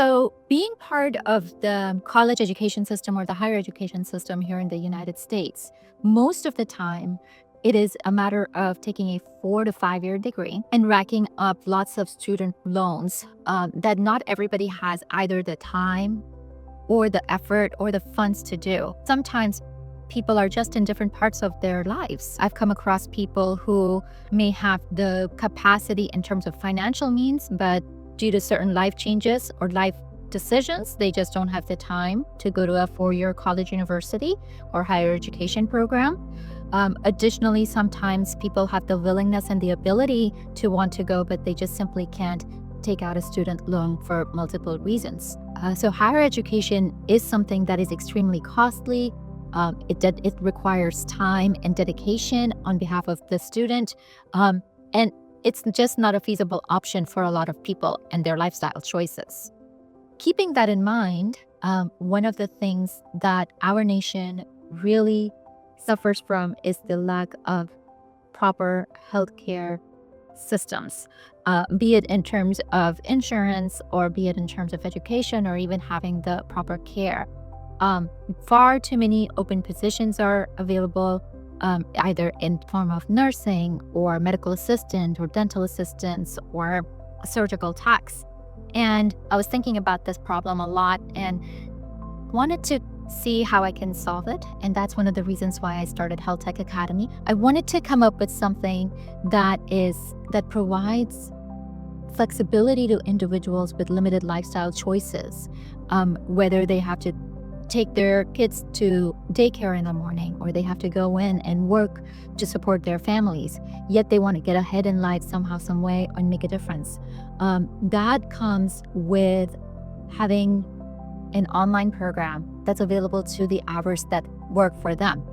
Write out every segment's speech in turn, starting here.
So, being part of the college education system or the higher education system here in the United States, most of the time, it is a matter of taking a 4 to 5 year degree and racking up lots of student loans that not everybody has either the time or the effort or the funds to do. Sometimes people are just in different parts of their lives. I've come across people who may have the capacity in terms of financial means, but due to certain life changes or life decisions, they just don't have the time to go to a 4 year college, university, or higher education program. Additionally, sometimes people have the willingness and the ability to want to go, but they just simply can't take out a student loan for multiple reasons. So higher education is something that is extremely costly. It requires time and dedication on behalf of the student. And it's just not a feasible option for a lot of people and their lifestyle choices. Keeping that in mind, one of the things that our nation really suffers from is the lack of proper healthcare systems, be it in terms of insurance or be it in terms of education or even having the proper care. Far too many open positions are available, either in form of nursing or medical assistant or dental assistants or surgical techs. And I was thinking about this problem a lot and wanted to see how I can solve it. And that's one of the reasons why I started Health Tech Academy. I wanted to come up with something that provides flexibility to individuals with limited lifestyle choices, whether they have to take their kids to daycare in the morning or they have to go in and work to support their families, yet they want to get ahead in life somehow, some way, and make a difference. That comes with having an online program that's available to the hours that work for them.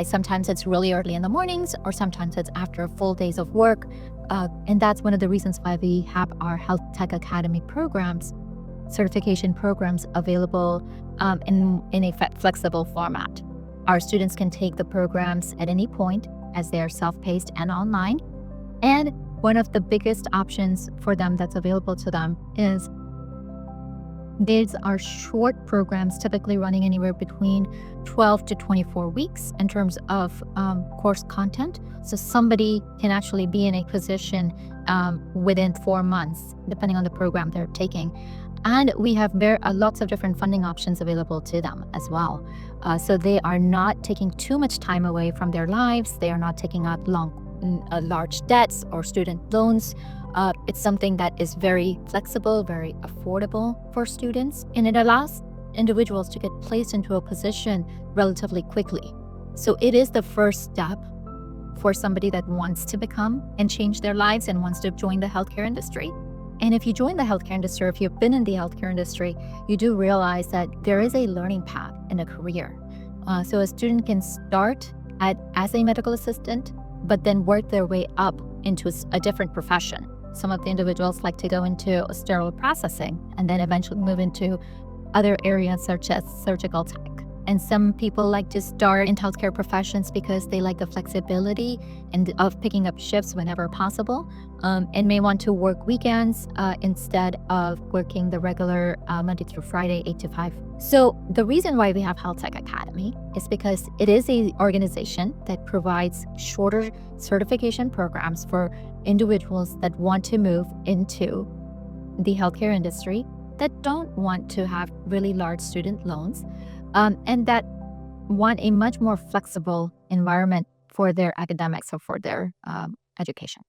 Sometimes it's really early in the mornings, or sometimes it's after full days of work. And that's one of the reasons why we have our Health Tech Academy programs, certification programs available in a flexible format. Our students can take the programs at any point as they are self-paced and online. And one of the biggest options for them that's available to them is these are short programs, typically running anywhere between 12 to 24 weeks in terms of course content. So somebody can actually be in a position within 4 months, depending on the program they're taking. And we have lots of different funding options available to them as well. So they are not taking too much time away from their lives. They are not taking out large debts or student loans. It's something that is very flexible, very affordable for students, and it allows individuals to get placed into a position relatively quickly. So it is the first step for somebody that wants to become and change their lives and wants to join the healthcare industry. And if you join the healthcare industry, if you've been in the healthcare industry, you do realize that there is a learning path and a career. So a student can start as a medical assistant, but then work their way up into a different profession. Some of the individuals like to go into sterile processing and then eventually move into other areas such as surgical tech. And some people like to start in healthcare professions because they like the flexibility and of picking up shifts whenever possible, and may want to work weekends instead of working the regular Monday through Friday, 8 to 5. So the reason why we have Health Tech Academy is because it is an organization that provides shorter certification programs for individuals that want to move into the healthcare industry, that don't want to have really large student loans, and that want a much more flexible environment for their academics or for their education.